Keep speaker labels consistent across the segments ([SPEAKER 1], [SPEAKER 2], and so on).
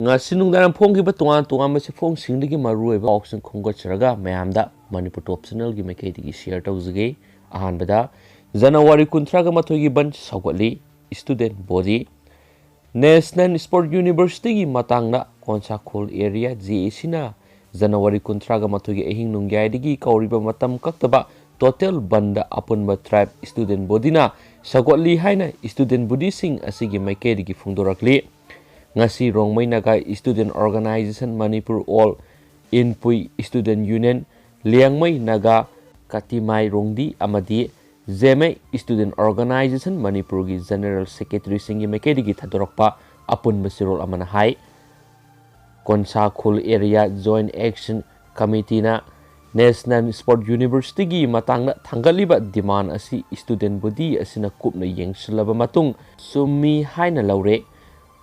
[SPEAKER 1] Nungdaram Pongiba Tuan Tuan Masifong Singdigi Maru Auction Kongocharaga, Mayamda, Manipur Optional Gimakati share Tozage, Ahanbada, Janawari Kuntraga Matogi Bunch Sogwali, Student Body, National Sport University Matanga, Konsakul area, Zisina, Janawari Kuntraga Matogi Ehin Nungaidigi, Kauriba Matam Kaktaba, Total Banda Apunba Tribe Student Bodina, Sogwali Haina, Student Body Sing Asigi Makati Fundorakli. Ngasi Rongmay Naga Student Organization Manipur All Inpui Student Union Liangmay Naga Katimay Rongdi Amadi Zeme Student Organization Manipur gi General Secretary Singi Mekedi gi Thadorokpa Apun Basirol Amanahai Konsa Khul Area Joint Action Committee na National Sport University gi matangna thangaliba demand asi student body asina kupna yengsilaba matung summi haina laure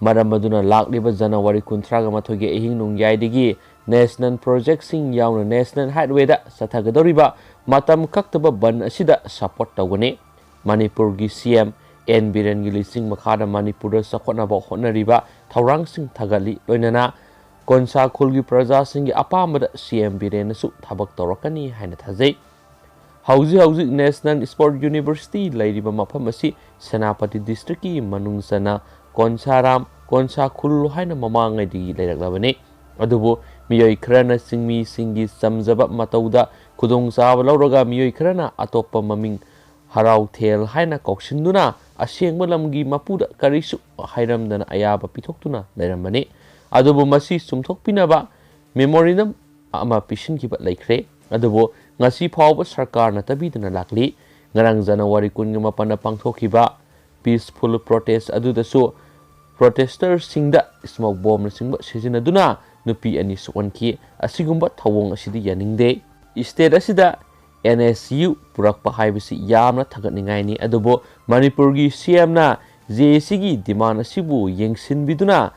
[SPEAKER 1] Maramaduna Lakliba Janawari Kuntraga Matoge Ehin Nungyadigi National Project Sing Yauna National Highway da Satagadoriba Matam Kaktaba Ban Asida support Tawani Manipur gi CM N Biren gi Lising Makada Manipur Sakona Ba Honariba Taurang Sing Tagali Loinana Konsa Khulgi Praja Sing Apamada CM Biren Su Tabak Torokani Haina Thazai Hauzi National Sport University Lairiba Mapamasi Senapati District ki Manungsana Konsaram Konsa Khul haina mamang di leiraklabani adubu miyoi khrana singmi singi samjaba matauda khudong sab lawraga miyoi khrana atopa maming harau thel haina koksinduna asengba lamgi mapuda karisu hairamdana ayaba pithoktuna leiramani adubu masi sumthokpinaba memorandum ama pisinkiba laikre adubu ngasi phawba sarkar na tabidana lakli ngarang January 18 pangthokiba peaceful protest adudasu Protesters singda smoke bomb singba sijinaduna nupi ani suwanki asigumba thawong asidi yaningde state asida NSU purakpa haibasi yamna thagatningai ni adubo Manipur gi CM na JC gi demand asibu yengsinbiduna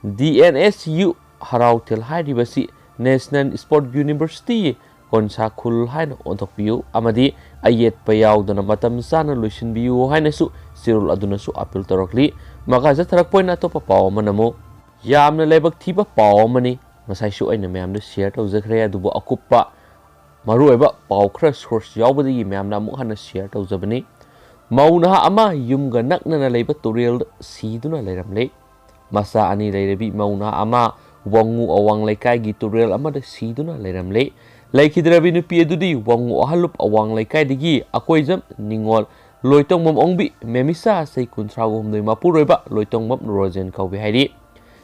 [SPEAKER 1] DNSU harautel hairibasi National Sport University Konsa Khul haina ontokpiu amadi ayet payaudana matam sana loisinbiu hainasu sirul adunasu appeal torokli Makaza Tarakpoina to Papa Manamo Yamna Lebak Tiba Pao Mani Masai aina ma'am the share to Zakrea dubo akupa Marueba Pau Crush Horse Yawadi Mamna Mohana share to Zabani Mauna Ama Yumga Nakna Labor to real Siduna Leramle Masa Ani Lerebi Mauna Ama Wangu Awang Laikai to real Ama the Siduna Leramle Like Hidravinu Piedudi Wangu Halup Awang Laikai digi Aquaism Ningol Loitong mom ongbi memisa say kuntragom de mapuroiba loitong mom rojen kaubi haidi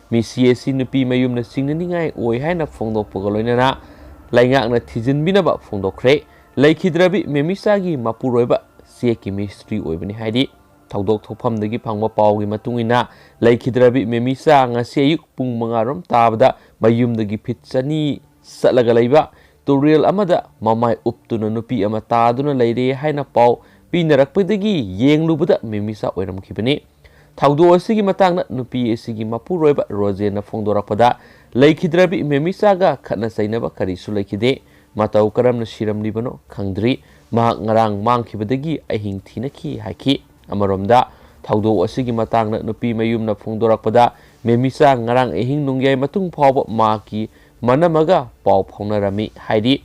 [SPEAKER 1] mi CSC nupi mayum na singningai oi haina phongdo pogoloina laingak na thijin binaba phongdo khre laikhidrabi memisa gi mapuroiba se chemistry oibani haidi thawdok thopam dagi phangba pawgi matungina laikhidrabi memisa ngasi ayuk pung mangarom tabada mayum dagi phitchani salaga laiba tutorial amada mamai uptuna nupi ama taduna leire haina paw Pinarakpadagi yeng lubada memisa oiram kibani thawdo asigi matangna nupi asigi mapuroiba rojena phongdorakpada laikhidrabi memisa ga khatna sainaba karisu laikhide matau karamna siram libano khangdri mahak ngarang mangkhibadagi ahing thinaki haki amaromda thawdo asigi matangna nupi mayumna phongdorakpada memisa ngarang ahing nungyai matung phawba maki manamaga paw phongnarami haidi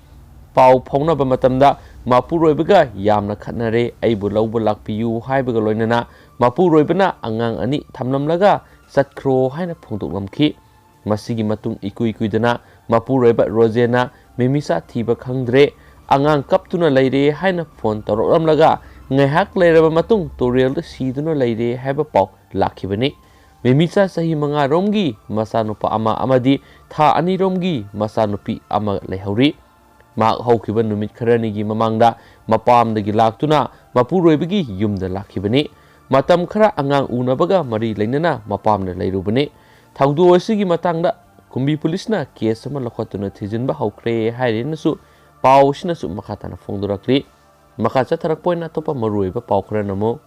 [SPEAKER 1] paw phongnaba matamda Mapuroibaga yamna khatnare aibu lawba lakpiyu haibaga loinana mapuroibana angang ani thamlamlaga satkro haina phongdoklamki masigi matung ikuidana mapuroiba rojena memisa thiba khangdre angang kaptuna leire haina phone toroklamlaga ngaihak leiraba matung tutorial da siduna leire haiba paw lakhibani memisa sahi manga romgi masanupa ama amadi tha ani romgi masanupi ama lehauri Mak haukiban numit kharanigi mamangda mapamdagi laktuna mapuroibagi yumda lakhibani matam khara angang unabaga mari leinana mapamna leirubani thawdo asigi matangda kumbi pulisna case ama lakhotuna thijinba haukre hairinasu pawsinasu makhatana phongdorakli makhacha tharakpoina topa maruiba pawkhra namo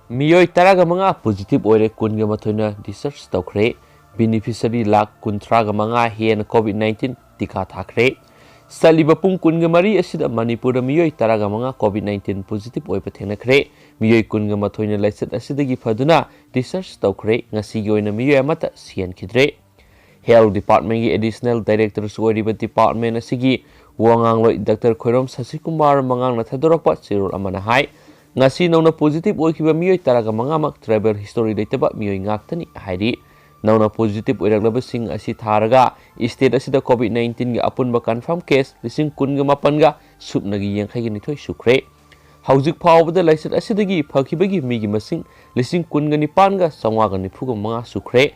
[SPEAKER 1] miyoi taraga manga positive oire kunga mathoina research tawkhre beneficiary lak kuntraga manga hen COVID-19 tika thakre Saliba pung kunga mari asida Manipur miyoi taraga manga COVID-19 positive oipa thengnakhre miyoi kunga mathoina laiset asidagi phaduna research tawkhre ngasi gi oina miyoi amata sian khidre health department की additional director department असिगी वांगांगलोई doctor Khoirom Shashi Kumar मंगांगना थदोरकपा चिरोल अमना हाई ngasi nauna positive oikiba miyoi taraga mangamak travel history leitaba miyoi ngaktani hairi nauna positive oiraglaba sing asi tharaga state asida covid 19 ga apunba confirm case lising kun ga mapan ga supnagi yengkhai gi nithoi sukre haujik phawbada laisat asidagi phakibagi migi masing lising kun ga nipan ga sangwa ga nifu ga manga sukre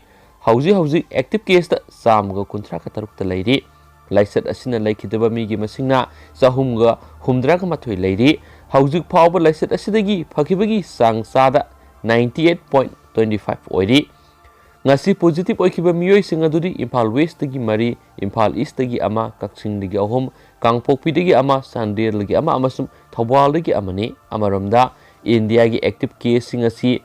[SPEAKER 1] hauji active case da sam ga kunthra ka taruk ta lairi laisat asina laikidaba migi masingna sahum ga humdra ga mathoi lairi haujik phawba laisat asidagi phakibagi sangsada 98.25 oiri ngasi positive oikiba miyoi sing adudi Imphal West dagi mari Imphal East dagi ama Kakching dagi ahom Kangpokpi dagi ama Sandir dagi ama amasum Thawal dagi amani amaramda India gi active case sing asi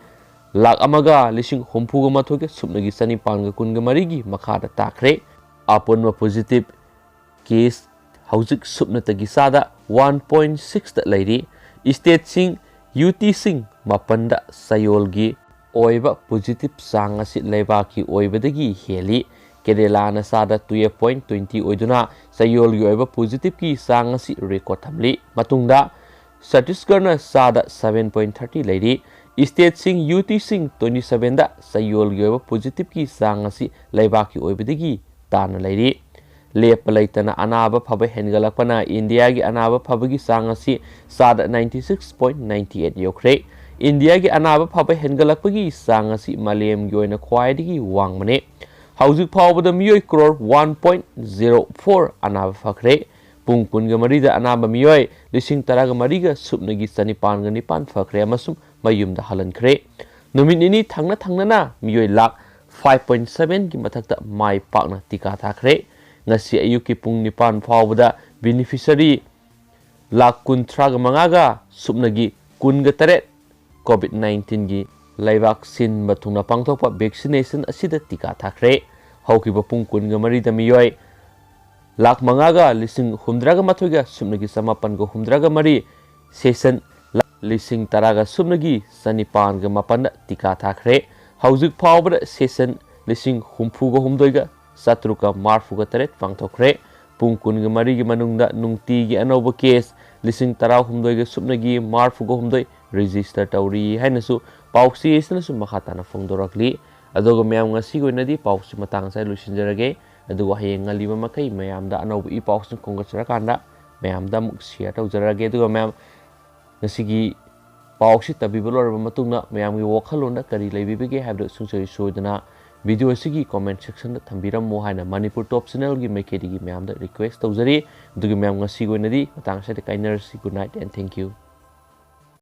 [SPEAKER 1] lak amaga lising humpu ga mathoge supnagi sani panga kunga mari gi makhada takre apunma positive case haujik supna tagi sada 1.6 da lairi state sing UT sing mapanda sayolgi oiba positive sang asi leibaki oibadagi heli Kerala na sada 2.20 oiduna sayolgi oiba positive ki sang asi record thamli matungda Chhattisgarh na sada 7.30 lairi state sing UT sing 27 da sayolgi oiba positive ki sang asi leibaki oibadagi tana lairi लेपलाइतना अनाबा फब हेनगलपना India की अनाबा फबगी सांग असि सादा 96.98 योखरे India की अनाबा फब हेनगलपगी सांग असि मलेम की ओइना ख्वाइदगी वांगमने हौजिक फावबदा मियोय करोड़ 1.04 अनाबा फखरे पुंग कुनगा मरीदा अनाबा मियोय लिसिंग तरागा मरीगा सुपनगी सनिपानगा निपान फखरे अमसुम मयुमदा हलनखरे नुमिनिनी थांगना मियोय लाख 5.7 की मथक्ता माय पाकना टिका थाखरे ngasi ayuki pung nipan phawbada beneficiary lak kunthraga mangaga supnagi kunga taret covid 19 gi laibak sin bathungna pangthokpa vaccination asida tika thakre haukiba pung kunga mari da miyoi lak mangaga lising humdraga mathoga supnagi samapan go humdraga mari session lising taraga supnagi sanipan ga mapan tika thakre haujik phawbada session lising humfu go humdoiga Satruka Marfuga Taret Pangtokre Pungkun Gamari Manunda Nungti Anoba case Lising Tara Humdoi Subnagi Marfuga Humdoi register Tauri Hanasu Pauxi Isnasu Mahatana Fundorakli Adoga Mayam Sigo Nadi Pauxi Matang Sai Lucinjarage Aduga Hayanga Lima Makai Mayam da Anob E Pauxi Kongasarakanda Mayam da Muxia Taujarage Duga Mayam Nasigi Pauxi Tabibolo Matuna Mayami Wakalunda Kari Labibige have the Sunsari Sudana video असिगी comment section दा थंबिरमो हाइना Manipur top channel गी मेकेडी गी ma'am दा request तौजरी दुगी मैम ngasi गोइनदी मतंग से काइनरसी good night and thank you